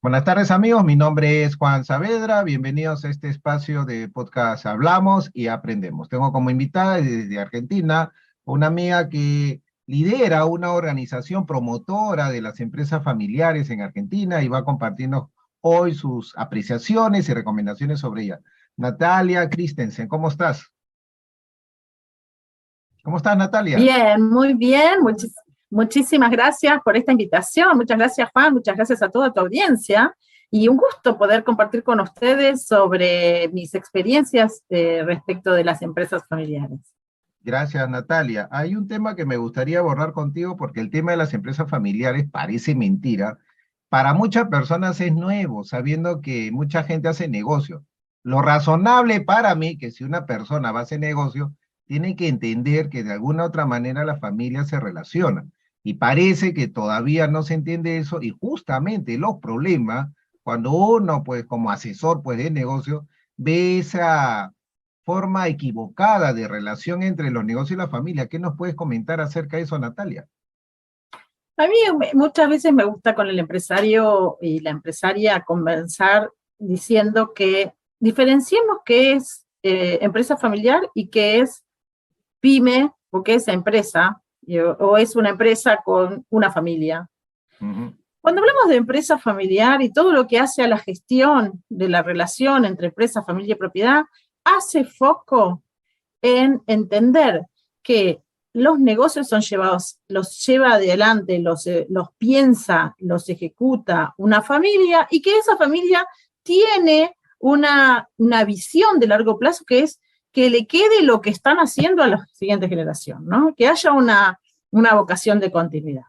Buenas tardes amigos, mi nombre es Juan Saavedra, bienvenidos a este espacio de podcast Hablamos y Aprendemos. Tengo como invitada desde Argentina una amiga que lidera una organización promotora de las empresas familiares en Argentina y va compartiendo hoy sus apreciaciones y recomendaciones sobre ella. Natalia Christensen, ¿cómo estás? ¿Cómo estás, Natalia? Bien, muy bien. Muchísimas gracias por esta invitación. Muchas gracias, Juan. Muchas gracias a toda tu audiencia. Y un gusto poder compartir con ustedes sobre mis experiencias respecto de las empresas familiares. Gracias, Natalia. Hay un tema que me gustaría abordar contigo porque el tema de las empresas familiares parece mentira. Para muchas personas es nuevo, sabiendo que mucha gente hace negocio. Lo razonable para mí, que si una persona va a hacer negocio, tiene que entender que de alguna u otra manera la familia se relaciona. Y parece que todavía no se entiende eso y justamente los problemas, cuando uno, pues como asesor pues, de negocio, ve esa forma equivocada de relación entre los negocios y la familia. ¿Qué nos puedes comentar acerca de eso, Natalia? A mí muchas veces me gusta con el empresario y la empresaria conversar diciendo que diferenciemos qué es empresa familiar y qué es pyme o qué es empresa o es una empresa con una familia. Cuando hablamos de empresa familiar y todo lo que hace a la gestión de la relación entre empresa, familia y propiedad, hace foco en entender que los negocios son llevados, los lleva adelante, los piensa, los ejecuta una familia y que esa familia tiene una visión de largo plazo que es que le quede lo que están haciendo a la siguiente generación, ¿no? Que haya una vocación de continuidad.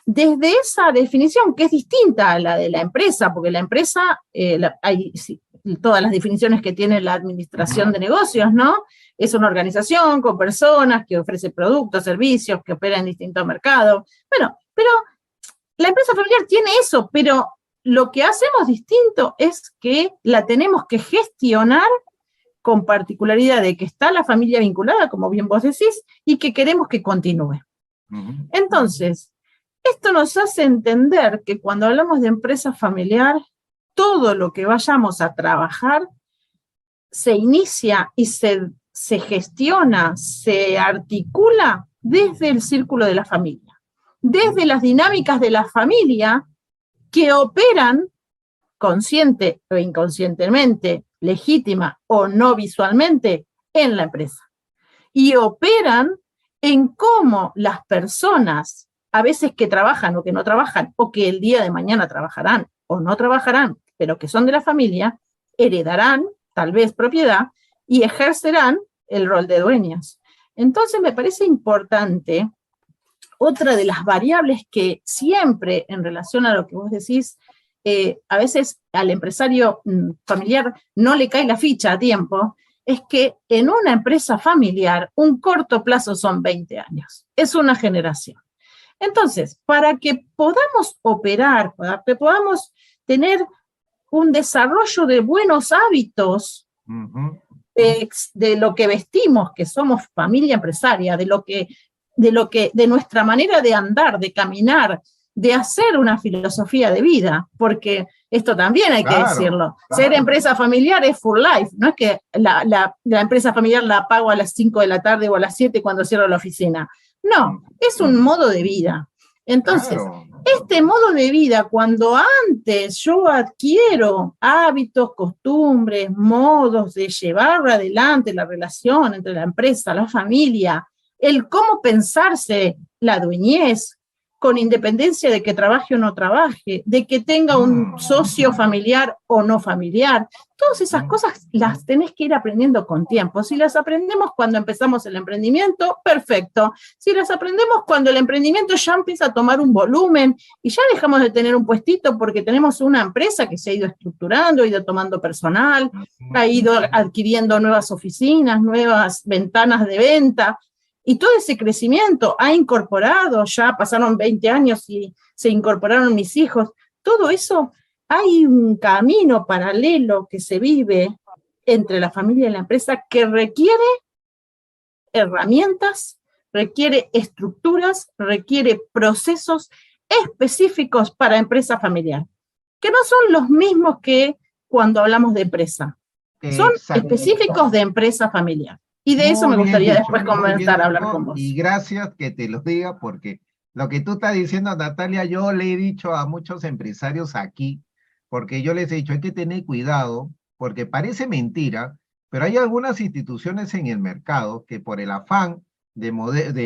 Desde esa definición, que es distinta a la de la empresa, porque la empresa, hay todas las definiciones que tiene la administración de negocios, ¿no? Es una organización con personas que ofrece productos, servicios, que opera en distintos mercados. Bueno, pero la empresa familiar tiene eso, pero lo que hacemos distinto es que la tenemos que gestionar con particularidad de que está la familia vinculada, como bien vos decís, y que queremos que continúe. Entonces, esto nos hace entender que cuando hablamos de empresa familiar, todo lo que vayamos a trabajar se inicia y se gestiona, se articula desde el círculo de la familia, desde las dinámicas de la familia que operan consciente o inconscientemente, legítima o no visualmente, en la empresa. Y operan en cómo las personas, a veces que trabajan o que no trabajan, o que el día de mañana trabajarán o no trabajarán, pero que son de la familia, heredarán tal vez propiedad y ejercerán el rol de dueñas. Entonces me parece importante, otra de las variables que siempre en relación a lo que vos decís, a veces al empresario familiar no le cae la ficha a tiempo, es que en una empresa familiar un corto plazo son 20 años, es una generación. Entonces, para que podamos operar, para que podamos tener un desarrollo de buenos hábitos de lo que vestimos, que somos familia empresaria, de nuestra manera de andar, de caminar, de hacer una filosofía de vida, porque esto también hay que decirlo. Ser empresa familiar es for life, no es que la empresa familiar la pago a las 5 de la tarde o a las 7 cuando cierro la oficina. No, es un modo de vida. Entonces, este modo de vida, cuando antes yo adquiero hábitos, costumbres, modos de llevar adelante la relación entre la empresa, la familia, el cómo pensarse la dueñez, con independencia de que trabaje o no trabaje, de que tenga un socio familiar o no familiar. Todas esas cosas las tenés que ir aprendiendo con tiempo. Si las aprendemos cuando empezamos el emprendimiento, perfecto. Si las aprendemos cuando el emprendimiento ya empieza a tomar un volumen y ya dejamos de tener un puestito porque tenemos una empresa que se ha ido estructurando, ha ido tomando personal, ha ido adquiriendo nuevas oficinas, nuevas ventanas de venta, y todo ese crecimiento ha incorporado, ya pasaron 20 años y se incorporaron mis hijos, todo eso, hay un camino paralelo que se vive entre la familia y la empresa que requiere herramientas, requiere estructuras, requiere procesos específicos para empresa familiar. que no son los mismos que cuando hablamos de empresa. Son Exacto. específicos de empresa familiar. Y de eso Muy me bien gustaría dicho, después muy bien comenzar a hablar dicho, con vos. y gracias que te lo diga, porque lo que tú estás diciendo, Natalia, yo le he dicho a muchos empresarios aquí, porque yo les he dicho, hay que tener cuidado, porque parece mentira, pero hay algunas instituciones en el mercado que por el afán de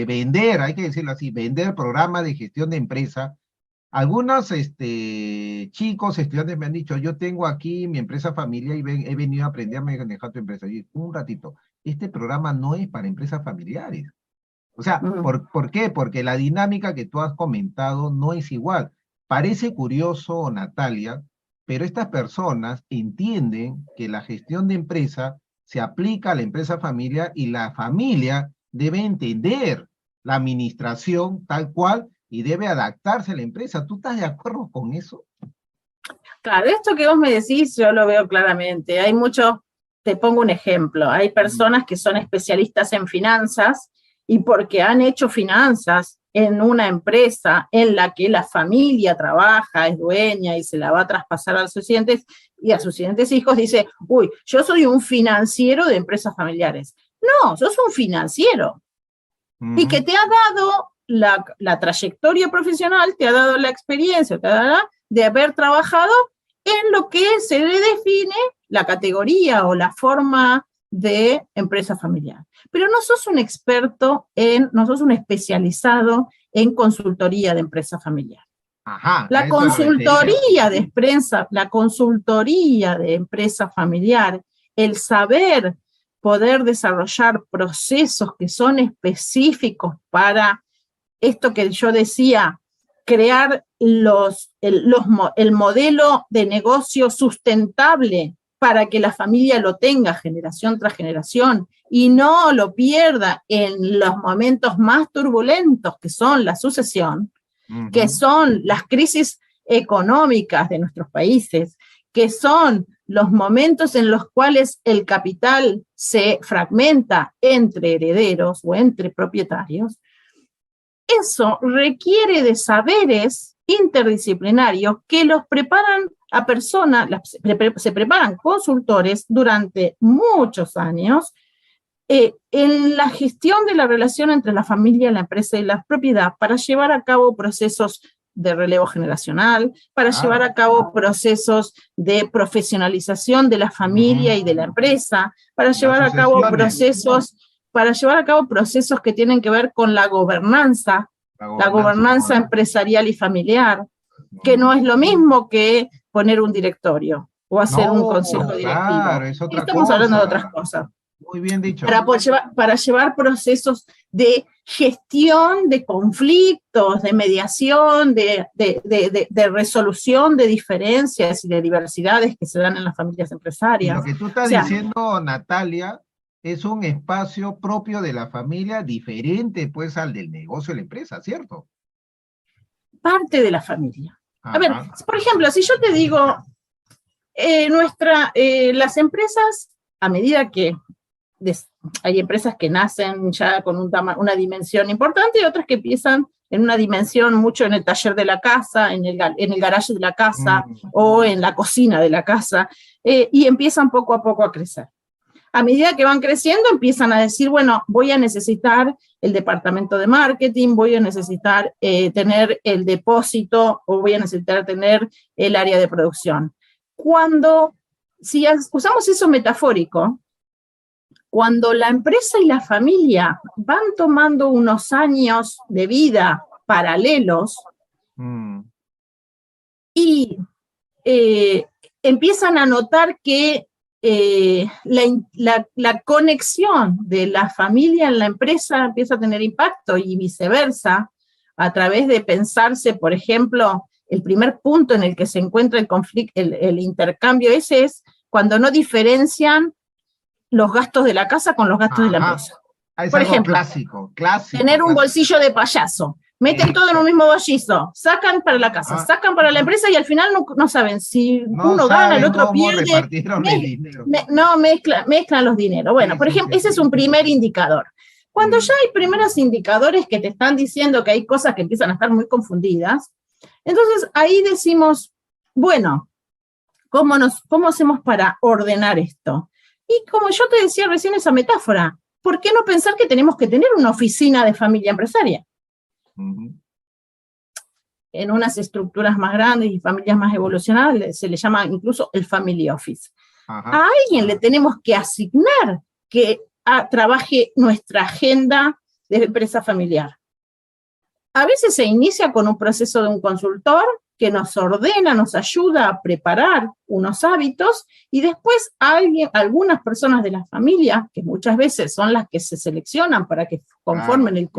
vender, hay que decirlo así, vender programas de gestión de empresa, algunos chicos, estudiantes me han dicho, yo tengo aquí mi empresa familiar y he venido a aprender a manejar tu empresa. Y un ratito, este programa no es para empresas familiares. O sea, ¿por qué? Porque la dinámica que tú has comentado no es igual. Parece curioso, Natalia, pero estas personas entienden que la gestión de empresa se aplica a la empresa familiar y la familia debe entender la administración tal cual y debe adaptarse a la empresa. ¿Tú estás de acuerdo con eso? Claro, esto que vos me decís yo lo veo claramente. Hay muchos, te pongo un ejemplo, hay personas que son especialistas en finanzas y porque han hecho finanzas en una empresa en la que la familia trabaja, es dueña y se la va a traspasar a sus siguientes y a sus siguientes hijos, dice, uy, yo soy un financiero de empresas familiares. No, sos un financiero. Y que te ha dado la trayectoria profesional, te ha dado la experiencia, te ha dado de haber trabajado en lo que se le define la categoría o la forma de empresa familiar. Pero no sos un experto no sos un especializado en consultoría de empresa familiar. Ajá, La consultoría de empresa familiar, el saber poder desarrollar procesos que son específicos para esto que yo decía, crear el modelo de negocio sustentable para que la familia lo tenga generación tras generación y no lo pierda en los momentos más turbulentos que son la sucesión, que son las crisis económicas de nuestros países, que son los momentos en los cuales el capital se fragmenta entre herederos o entre propietarios. Eso requiere de saberes interdisciplinarios que los preparan a personas, se preparan consultores durante muchos años en la gestión de la relación entre la familia, la empresa y la propiedad para llevar a cabo procesos de relevo generacional, para llevar a cabo procesos de profesionalización de la familia y de la empresa, para llevar a cabo procesos que tienen que ver con la gobernanza empresarial y familiar, que no es lo mismo que poner un directorio o hacer un consejo directivo. Claro, es otra Estamos hablando de otras cosas. Muy bien dicho. Para llevar procesos de gestión de conflictos, de mediación, de resolución de diferencias y de diversidades que se dan en las familias empresarias. Y lo que tú estás diciendo, Natalia, es un espacio propio de la familia diferente pues al del negocio de la empresa, ¿cierto? Parte de la familia. A ver, por ejemplo, si yo te digo, las empresas, a medida que hay empresas que nacen ya con una dimensión importante y otras que empiezan en una dimensión mucho en el taller de la casa, en el garaje de la casa o en la cocina de la casa, y empiezan poco a poco a crecer. A medida que van creciendo, empiezan a decir, bueno, voy a necesitar el departamento de marketing, voy a necesitar tener el depósito o voy a necesitar tener el área de producción. Si usamos eso metafórico, cuando la empresa y la familia van tomando unos años de vida paralelos y empiezan a notar que la conexión de la familia en la empresa empieza a tener impacto y viceversa, a través de pensarse, por ejemplo, el primer punto en el que se encuentra el conflicto, el intercambio ese es cuando no diferencian los gastos de la casa con los gastos de la empresa. Por ejemplo, clásico. Tener un bolsillo de payaso. Meten todo en un mismo bolsillo, sacan para la casa, sacan para la empresa y al final no saben si uno gana, el otro pierde. Mezclan los dineros. Bueno, por ejemplo, ese es un primer indicador. Cuando ya hay primeros indicadores que te están diciendo que hay cosas que empiezan a estar muy confundidas, entonces ahí decimos, bueno, ¿Cómo hacemos para ordenar esto? Y como yo te decía recién esa metáfora, ¿por qué no pensar que tenemos que tener una oficina de familia empresaria? En unas estructuras más grandes y familias más evolucionadas se le llama incluso el family office. A alguien le tenemos que asignar que trabaje nuestra agenda de empresa familiar. A veces se inicia con un proceso de un consultor que nos ordena, nos ayuda a preparar unos hábitos, y después algunas personas de la familia, que muchas veces son las que se seleccionan para que conformen el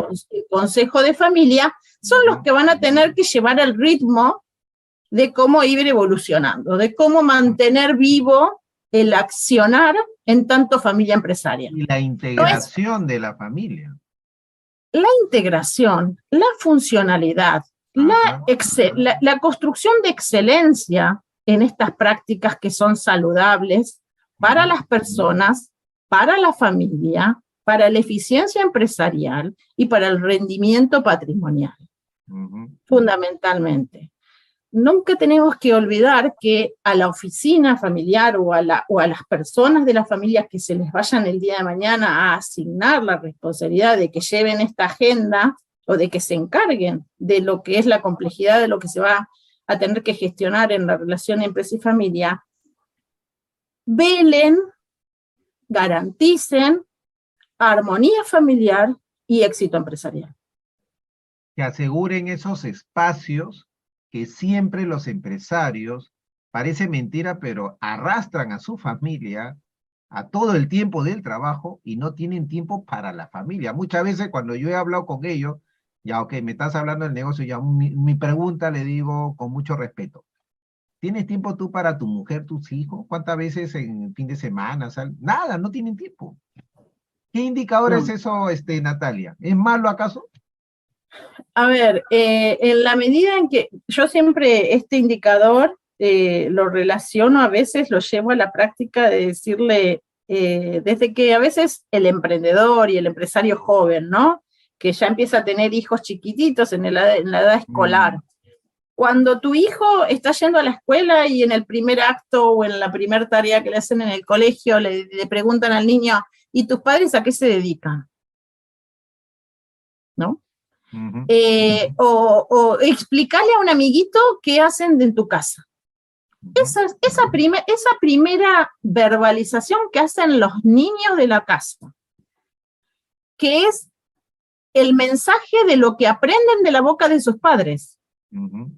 consejo de familia, son los que van a tener que llevar el ritmo de cómo ir evolucionando, de cómo mantener vivo el accionar en tanto familia empresaria. Y la integración de la familia. La integración, la funcionalidad, la construcción de excelencia en estas prácticas que son saludables para las personas, para la familia, para la eficiencia empresarial y para el rendimiento patrimonial, fundamentalmente. Nunca tenemos que olvidar que a la oficina familiar o a las personas de la familia que se les vayan el día de mañana a asignar la responsabilidad de que lleven esta agenda o de que se encarguen de lo que es la complejidad de lo que se va a tener que gestionar en la relación empresa y familia, velen, garanticen armonía familiar y éxito empresarial. Que aseguren esos espacios que siempre los empresarios, parece mentira, pero arrastran a su familia a todo el tiempo del trabajo y no tienen tiempo para la familia. Muchas veces cuando yo he hablado con ellos, ya ok, me estás hablando del negocio, ya mi pregunta le digo con mucho respeto. ¿Tienes tiempo tú para tu mujer, tus hijos? ¿Cuántas veces en fin de semana? Nada, no tienen tiempo. ¿Qué indicador es eso, Natalia? ¿Es malo acaso? A ver, en la medida en que yo siempre este indicador lo relaciono, a veces lo llevo a la práctica de decirle, desde que a veces el emprendedor y el empresario joven, ¿no? Que ya empieza a tener hijos chiquititos en la edad escolar. Cuando tu hijo está yendo a la escuela y en el primer acto o en la primera tarea que le hacen en el colegio le preguntan al niño, ¿y tus padres a qué se dedican? ¿No? O explicarle a un amiguito qué hacen en tu casa. Esa primera verbalización que hacen los niños de la casa, que es el mensaje de lo que aprenden de la boca de sus padres,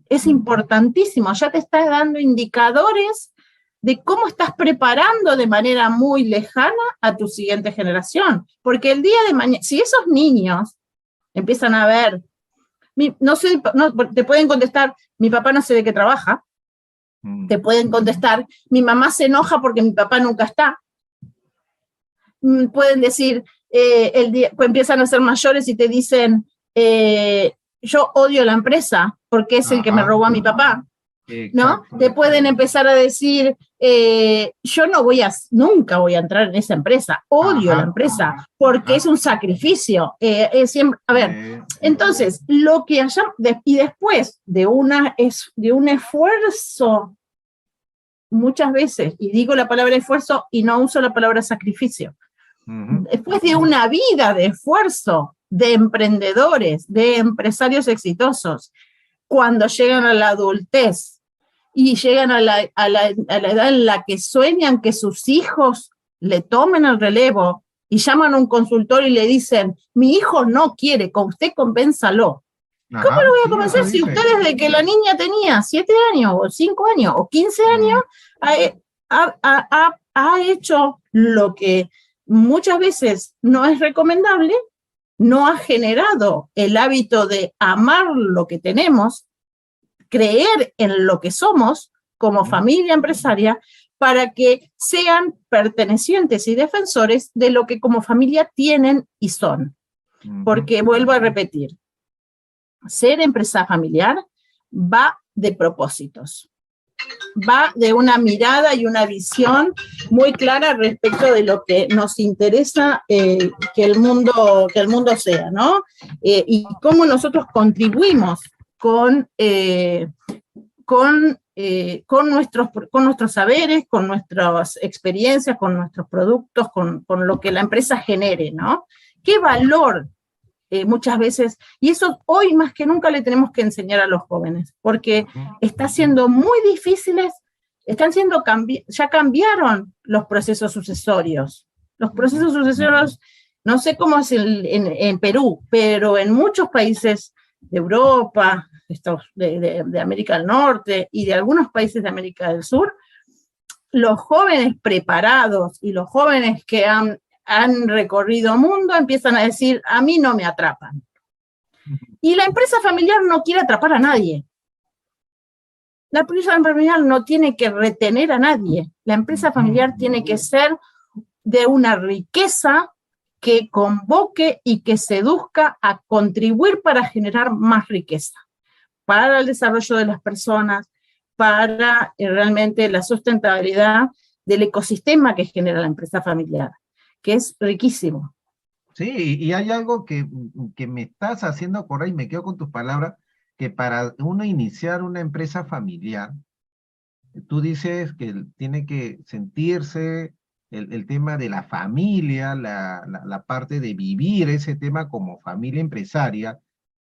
es importantísimo. Ya te está dando indicadores de cómo estás preparando de manera muy lejana a tu siguiente generación, porque el día de mañana, si esos niños empiezan a ver, te pueden contestar, mi papá no sé de qué trabaja, te pueden contestar, mi mamá se enoja porque mi papá nunca está, pueden decir, empiezan a ser mayores y te dicen, yo odio la empresa porque es el que me robó a mi papá, ¿no? Te pueden empezar a decir, yo nunca voy a entrar en esa empresa, odio la empresa, porque es un sacrificio. A ver, entonces, lo que y después de un esfuerzo, muchas veces, y digo la palabra esfuerzo y no uso la palabra sacrificio, después de una vida de esfuerzo de emprendedores, de empresarios exitosos, cuando llegan a la adultez y llegan a la edad en la que sueñan que sus hijos le tomen el relevo y llaman a un consultor y le dicen, mi hijo no quiere, con usted convénzalo. ¿Cómo lo voy a convencer si usted desde que la niña tenía 7 años o 5 años o 15 años ha hecho lo que muchas veces no es recomendable, no ha generado el hábito de amar lo que tenemos, creer en lo que somos como familia empresaria, para que sean pertenecientes y defensores de lo que como familia tienen y son? Porque vuelvo a repetir, ser empresa familiar va de propósitos, va de una mirada y una visión muy clara respecto de lo que nos interesa que el mundo sea, ¿no? Y cómo nosotros contribuimos con con nuestros saberes, con nuestras experiencias, con nuestros productos, con lo que la empresa genere, ¿no? ¿Qué valor muchas veces? Y eso hoy más que nunca le tenemos que enseñar a los jóvenes, porque está siendo muy difíciles, ya cambiaron los procesos sucesorios. Los procesos sucesorios, no sé cómo es en Perú, pero en muchos países de Europa, de América del Norte y de algunos países de América del Sur, los jóvenes preparados y los jóvenes que han recorrido mundo empiezan a decir, a mí no me atrapan. Y la empresa familiar no quiere atrapar a nadie. La empresa familiar no tiene que retener a nadie. La empresa familiar tiene que ser de una riqueza que convoque y que seduzca a contribuir para generar más riqueza, para el desarrollo de las personas, para realmente la sustentabilidad del ecosistema que genera la empresa familiar, que es riquísimo. Sí, y hay algo que me estás haciendo acordar y me quedo con tus palabras, que para uno iniciar una empresa familiar, tú dices que tiene que sentirse el tema de la familia, la parte de vivir ese tema como familia empresaria.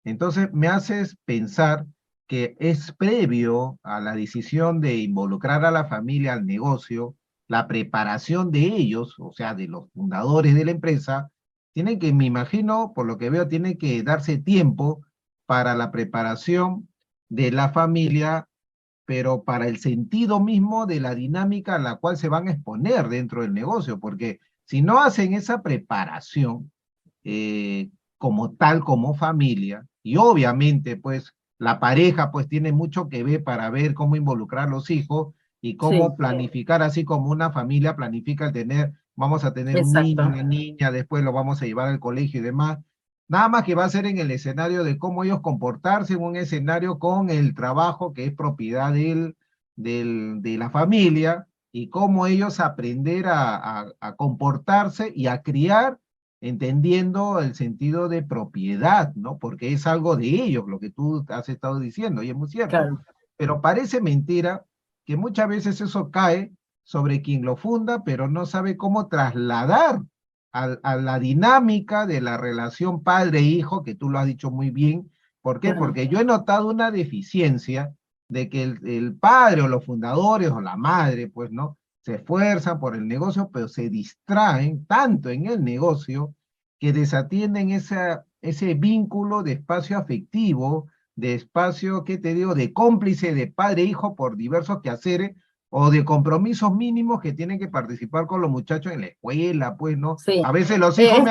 Entonces me haces pensar que es previo a la decisión de involucrar a la familia al negocio, la preparación de ellos, o sea, de los fundadores de la empresa, tienen que, me imagino, por lo que veo, tiene que darse tiempo para la preparación de la familia, pero para el sentido mismo de la dinámica a la cual se van a exponer dentro del negocio, porque si no hacen esa preparación como tal, como familia, y obviamente pues la pareja pues tiene mucho que ver para ver cómo involucrar a los hijos y cómo planificar, así como una familia planifica el tener, vamos a tener un niño, una niña, después lo vamos a llevar al colegio y demás. Nada más que va a ser en el escenario de cómo ellos comportarse en un escenario con el trabajo que es propiedad de la familia y cómo ellos aprender a comportarse y a criar entendiendo el sentido de propiedad, ¿no? Porque es algo de ellos lo que tú has estado diciendo y es muy cierto. Claro. Pero parece mentira que muchas veces eso cae sobre quien lo funda, pero no sabe cómo trasladar a la dinámica de la relación padre-hijo, que tú lo has dicho muy bien. ¿Por qué? Porque yo he notado una deficiencia de que el padre o los fundadores o la madre, pues, ¿no? Se esfuerzan por el negocio, pero se distraen tanto en el negocio que desatienden ese vínculo de espacio afectivo, de espacio, ¿qué te digo?, de cómplice de padre-hijo por diversos quehaceres, o de compromisos mínimos que tienen que participar con los muchachos en la escuela, pues, ¿no? Sí. A veces los hijos me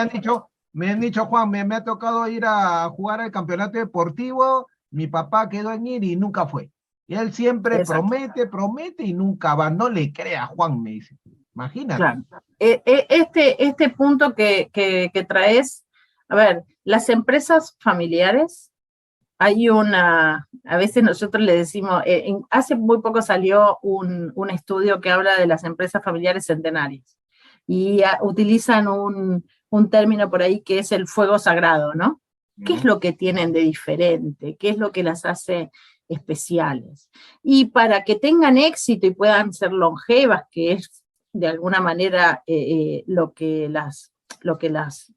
han dicho, Juan, me ha tocado ir a jugar al campeonato deportivo, mi papá quedó en ir y nunca fue. Y él siempre promete y nunca va. No le crea, Juan, me dice. Imagínate. Claro. Este punto que traes, a ver, las empresas familiares, a veces nosotros le decimos, hace muy poco salió un estudio que habla de las empresas familiares centenarias, y utilizan un término por ahí que es el fuego sagrado, ¿no? ¿Qué es lo que tienen de diferente? ¿Qué es lo que las hace especiales? Y para que tengan éxito y puedan ser longevas, que es de alguna manera lo que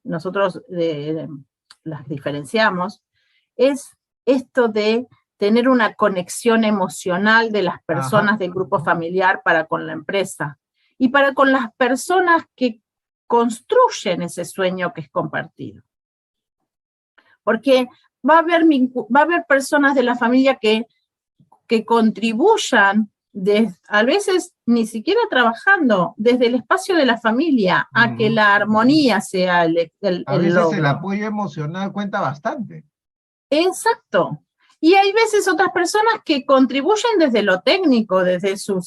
nosotros las diferenciamos, es esto de tener una conexión emocional de las personas del grupo familiar para con la empresa y para con las personas que construyen ese sueño que es compartido. Porque va a haber personas de la familia que contribuyan, a veces ni siquiera trabajando, desde el espacio de la familia, a que la armonía sea el a veces logro. El apoyo emocional cuenta bastante. Exacto. Y hay veces otras personas que contribuyen desde lo técnico, desde sus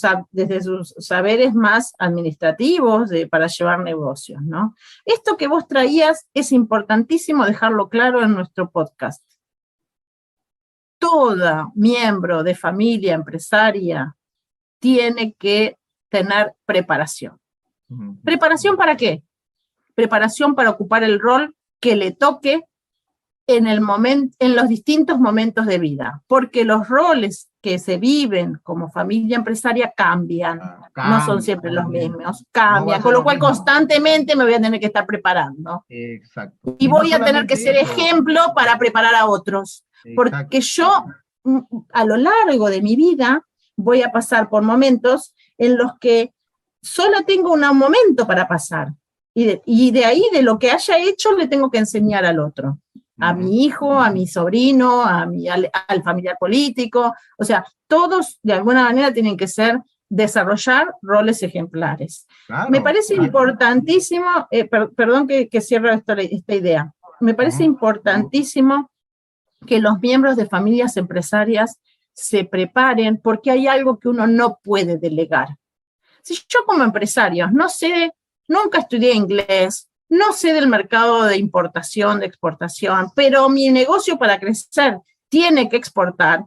saberes más administrativos para llevar negocios, ¿no? Esto que vos traías es importantísimo dejarlo claro en nuestro podcast. Todo miembro de familia empresaria tiene que tener preparación. ¿Preparación para qué? Preparación para ocupar el rol que le toque en los distintos momentos de vida, porque los roles que se viven como familia empresaria cambian, no son Cambia, siempre los obviamente. mismos, No va a cambian, ser con lo lo cual mismo. constantemente me voy a tener que estar preparando. Exacto. Y Y no voy a tener que solamente ser eso. ejemplo para preparar a otros, Exacto. porque yo a lo largo de mi vida voy a pasar por momentos en los que solo tengo un momento para pasar, y de ahí, de lo que haya hecho, le tengo que enseñar al otro, a mi hijo, a mi sobrino, al familiar político, o sea, todos de alguna manera tienen que desarrollar roles ejemplares. Claro, Me parece claro. importantísimo, perdón que cierre esta idea, me parece importantísimo que los miembros de familias empresarias se preparen, porque hay algo que uno no puede delegar. Si yo como empresario no sé, nunca estudié inglés, no sé del mercado de importación, de exportación, pero mi negocio para crecer tiene que exportar,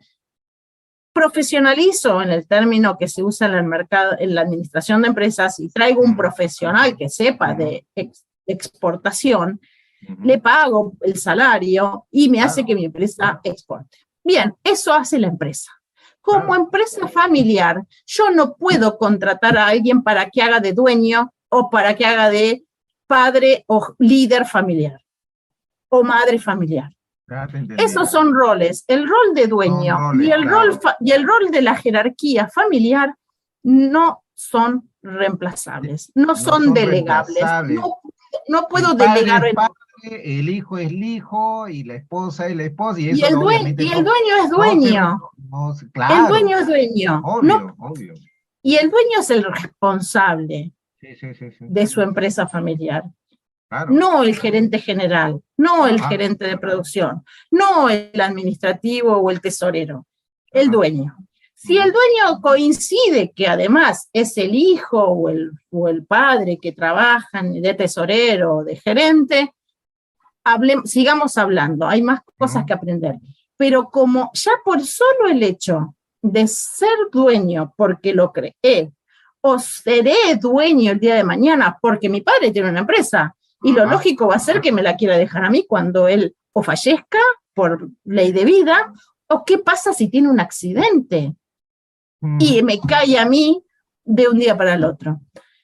profesionalizo en el término que se usa en el mercado, en la administración de empresas, y traigo un profesional que sepa de exportación, le pago el salario y me hace que mi empresa exporte. Bien, eso hace la empresa. Como empresa familiar, yo no puedo contratar a alguien para que haga de dueño o para que haga de padre o líder familiar o madre familiar. Esos son roles. El rol de dueño roles, y el rol de la jerarquía familiar no son reemplazables, no son delegables. No puedo delegar. El hijo es el hijo y la esposa es la esposa. Y el dueño es dueño. Claro, el dueño es dueño. Obvio, obvio. Y el dueño es el responsable de su empresa familiar. Claro. No el gerente general, no el gerente de producción, no el administrativo o el tesorero, el dueño. Si el dueño coincide que además es el hijo o el padre que trabajan de tesorero o de gerente, sigamos hablando, hay más cosas que aprender. Pero como ya por solo el hecho de ser dueño porque lo creé, o seré dueño el día de mañana porque mi padre tiene una empresa, y lo lógico va a ser que me la quiera dejar a mí cuando él o fallezca por ley de vida, o qué pasa si tiene un accidente y me cae a mí de un día para el otro.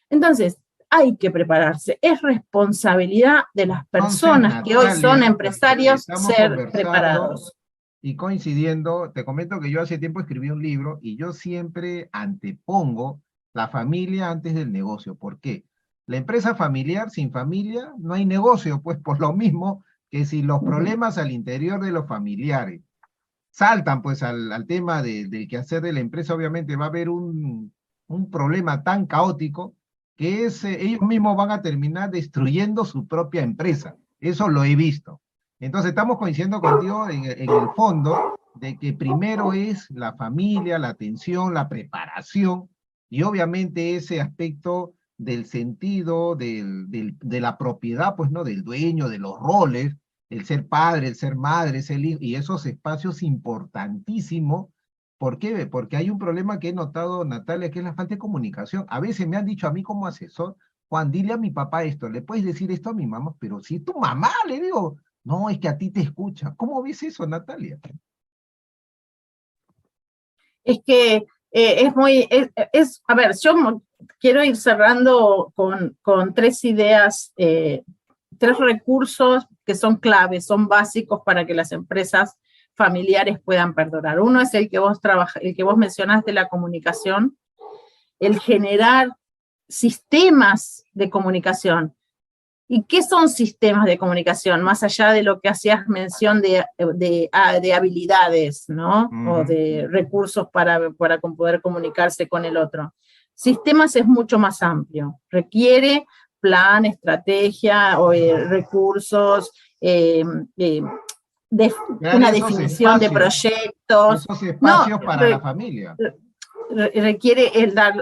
Entonces, hay que prepararse. Es responsabilidad de las personas que hoy son empresarios ser preparados. Y coincidiendo, te comento que yo hace tiempo escribí un libro y yo siempre antepongo la familia antes del negocio. ¿Por qué? La empresa familiar, sin familia, no hay negocio, pues por lo mismo que si los problemas al interior de los familiares saltan pues al tema del quehacer de la empresa, obviamente va a haber un problema tan caótico que ellos mismos van a terminar destruyendo su propia empresa. Eso lo he visto. Entonces estamos coincidiendo contigo en el fondo de que primero es la familia, la atención, la preparación, y obviamente ese aspecto del sentido, de la propiedad, pues, ¿no? Del dueño, de los roles, el ser padre, el ser madre, el hijo, y esos espacios importantísimos. ¿Por qué? Porque hay un problema que he notado, Natalia, que es la falta de comunicación. A veces me han dicho a mí como asesor, Juan, dile a mi papá esto, le puedes decir esto a mi mamá, pero si es tu mamá, le digo, no, es que a ti te escucha. ¿Cómo ves eso, Natalia? Es que a ver, yo quiero ir cerrando con tres ideas, tres recursos que son claves, son básicos para que las empresas familiares puedan perdurar. Uno es el que vos mencionaste, la comunicación, el generar sistemas de comunicación. ¿Y qué son sistemas de comunicación? Más allá de lo que hacías mención de habilidades, ¿no? O de recursos para poder comunicarse con el otro. Sistemas es mucho más amplio. Requiere plan, estrategia, recursos, una definición de proyectos. Esos espacios para la familia. Requiere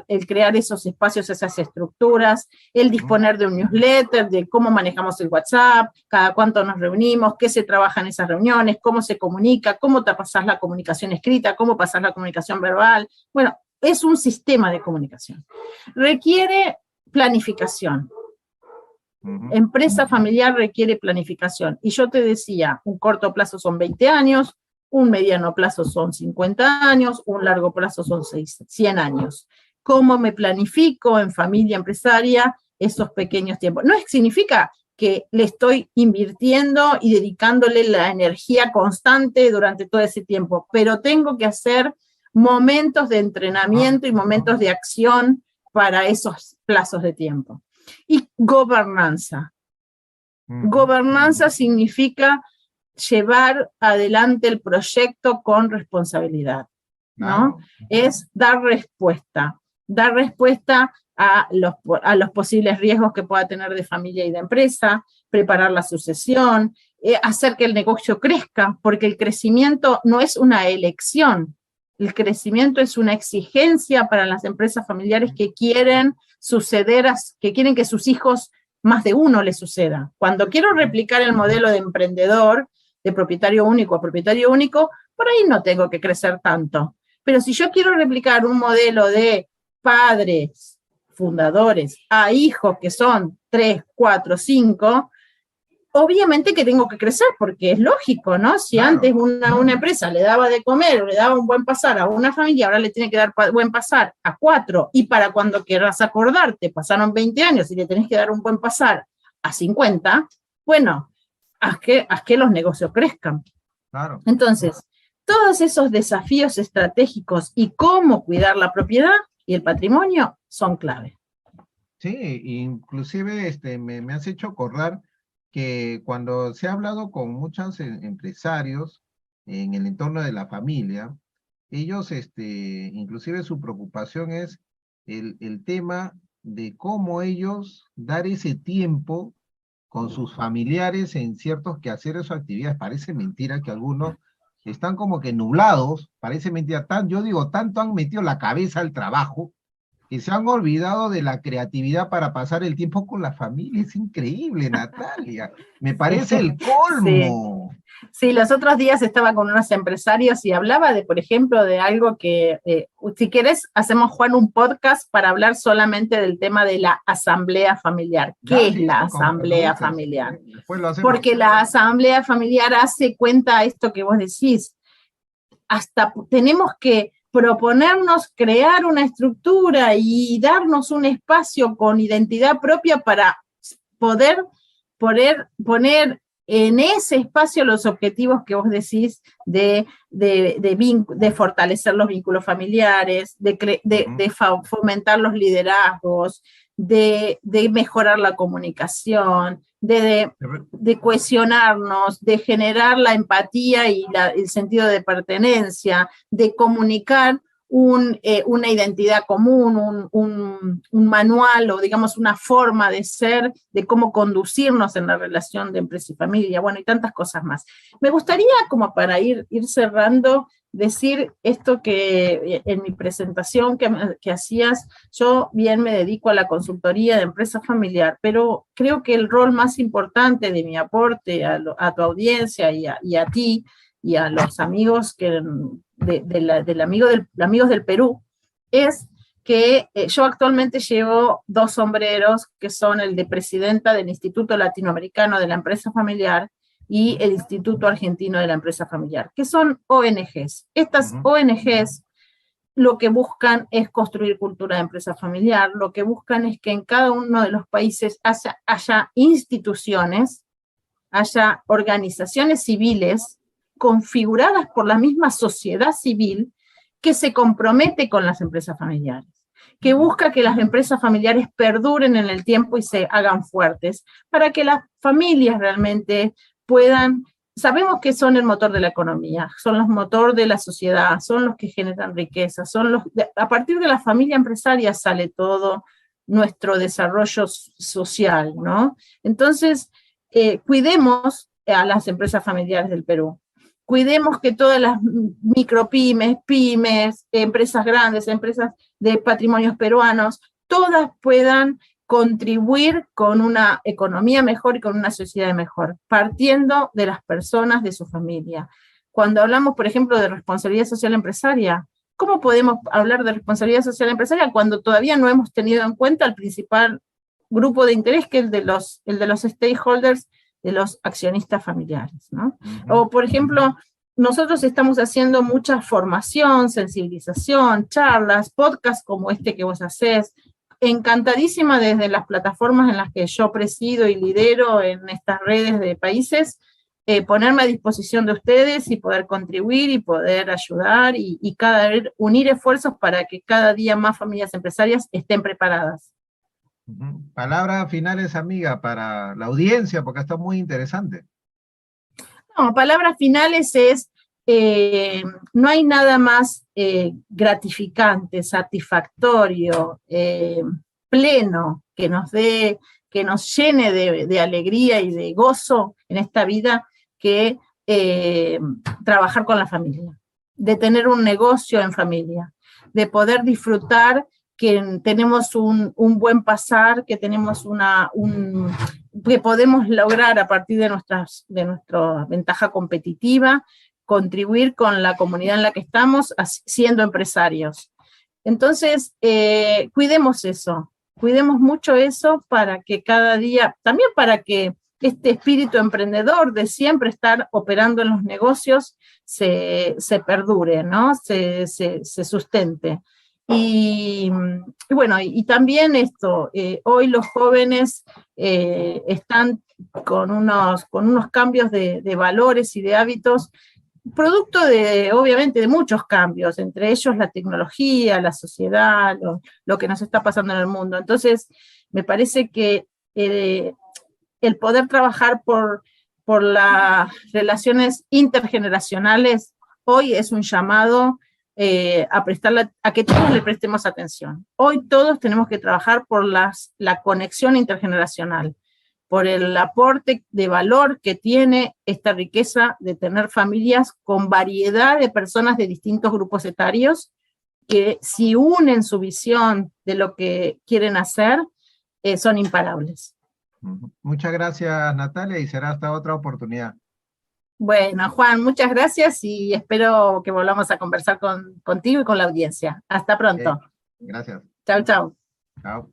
el crear esos espacios, esas estructuras, el disponer de un newsletter, de cómo manejamos el WhatsApp, cada cuánto nos reunimos, qué se trabaja en esas reuniones, cómo se comunica, cómo te pasás la comunicación escrita, cómo pasás la comunicación verbal. Bueno, es un sistema de comunicación. Requiere planificación. Empresa familiar requiere planificación. Y yo te decía, un corto plazo son 20 años, un mediano plazo son 50 años, un largo plazo son 100 años. ¿Cómo me planifico en familia empresaria esos pequeños tiempos? No significa que le estoy invirtiendo y dedicándole la energía constante durante todo ese tiempo, pero tengo que hacer momentos de entrenamiento y momentos de acción para esos plazos de tiempo. Y gobernanza. Gobernanza significa llevar adelante el proyecto con responsabilidad, ¿no? Es dar respuesta a los posibles riesgos que pueda tener de familia y de empresa, preparar la sucesión, hacer que el negocio crezca, porque el crecimiento no es una elección, el crecimiento es una exigencia para las empresas familiares que quieren que quieren que sus hijos, más de uno les suceda. Cuando quiero replicar el modelo de emprendedor, de propietario único a propietario único, por ahí no tengo que crecer tanto. Pero si yo quiero replicar un modelo de padres, fundadores, a hijos que son 3, 4, 5, obviamente que tengo que crecer, porque es lógico, ¿no? Si antes una empresa le daba de comer o le daba un buen pasar a una familia, ahora le tiene que dar buen pasar a 4, y para cuando quieras acordarte, pasaron 20 años y le tenés que dar un buen pasar a 50, bueno, haz que los negocios crezcan. Claro. Entonces, todos esos desafíos estratégicos y cómo cuidar la propiedad y el patrimonio son clave. Sí, inclusive me has hecho acordar que cuando se ha hablado con muchos empresarios en el entorno de la familia, ellos, inclusive su preocupación es el tema de cómo ellos dar ese tiempo con sus familiares en ciertos quehaceres o actividades. Parece mentira que algunos están como que nublados, parece mentira, yo digo, tanto han metido la cabeza al trabajo, que se han olvidado de la creatividad para pasar el tiempo con la familia. Es increíble, Natalia. Me parece el colmo. Sí, los otros días estaba con unos empresarios y hablaba de, por ejemplo, de algo que, si querés, hacemos, Juan, un podcast para hablar solamente del tema de la asamblea familiar. ¿Qué es la asamblea familiar? Porque la asamblea familiar hace cuenta a esto que vos decís. Hasta tenemos que proponernos crear una estructura y darnos un espacio con identidad propia para poder poner en ese espacio los objetivos que vos decís de fortalecer los vínculos familiares, de fomentar los liderazgos, de mejorar la comunicación, de cohesionarnos, de generar la empatía y el sentido de pertenencia, de comunicar una identidad común, un manual o digamos una forma de ser, de cómo conducirnos en la relación de empresa y familia, bueno, y tantas cosas más. Me gustaría, como para ir cerrando, decir esto que en mi presentación que hacías, yo bien me dedico a la consultoría de empresa familiar, pero creo que el rol más importante de mi aporte a tu audiencia y a ti y a los amigos amigos del Perú es que yo actualmente llevo 2 sombreros, que son el de presidenta del Instituto Latinoamericano de la Empresa Familiar y el Instituto Argentino de la Empresa Familiar, que son ONGs. Estas ONGs lo que buscan es construir cultura de empresa familiar, lo que buscan es que en cada uno de los países haya instituciones, haya organizaciones civiles configuradas por la misma sociedad civil que se compromete con las empresas familiares, que busca que las empresas familiares perduren en el tiempo y se hagan fuertes, para que las familias realmente puedan, sabemos que son el motor de la economía, son los motor de la sociedad, son los que generan riqueza, a partir de la familia empresaria sale todo nuestro desarrollo social, ¿no? Entonces, cuidemos a las empresas familiares del Perú. Cuidemos que todas las micropymes, pymes, empresas grandes, empresas de patrimonios peruanos, todas puedan contribuir con una economía mejor y con una sociedad mejor, partiendo de las personas, de su familia. Cuando hablamos, por ejemplo, de responsabilidad social empresaria, ¿cómo podemos hablar de responsabilidad social empresaria cuando todavía no hemos tenido en cuenta el principal grupo de interés, que es el de los stakeholders, de los accionistas familiares, ¿no? O, por ejemplo, nosotros estamos haciendo mucha formación, sensibilización, charlas, podcasts como este que vos hacés. Encantadísima desde las plataformas en las que yo presido y lidero en estas redes de países, ponerme a disposición de ustedes y poder contribuir y poder ayudar y cada vez unir esfuerzos para que cada día más familias empresarias estén preparadas. Palabras finales, amiga, para la audiencia, porque está muy interesante. No, palabras finales es, no hay nada más gratificante, satisfactorio, pleno, que nos llene de alegría y de gozo en esta vida, que trabajar con la familia, de tener un negocio en familia, de poder disfrutar que tenemos un buen pasar, que tenemos que podemos lograr a partir de nuestra ventaja competitiva, contribuir con la comunidad en la que estamos, siendo empresarios. Entonces, cuidemos eso, cuidemos mucho eso para que cada día, también para que este espíritu emprendedor de siempre estar operando en los negocios se perdure, ¿no? Se sustente. Y bueno, y también esto, hoy los jóvenes están con unos cambios de valores y de hábitos, producto obviamente, de muchos cambios, entre ellos la tecnología, la sociedad, lo que nos está pasando en el mundo. Entonces, me parece que el poder trabajar por las relaciones intergeneracionales hoy es un llamado a que todos le prestemos atención. Hoy todos tenemos que trabajar por la conexión intergeneracional, por el aporte de valor que tiene esta riqueza de tener familias con variedad de personas de distintos grupos etarios, que si unen su visión de lo que quieren hacer, son imparables. Muchas gracias, Natalia, y será hasta otra oportunidad. Bueno, Juan, muchas gracias y espero que volvamos a conversar contigo y con la audiencia. Hasta pronto. Gracias. Chau, chau. Chao.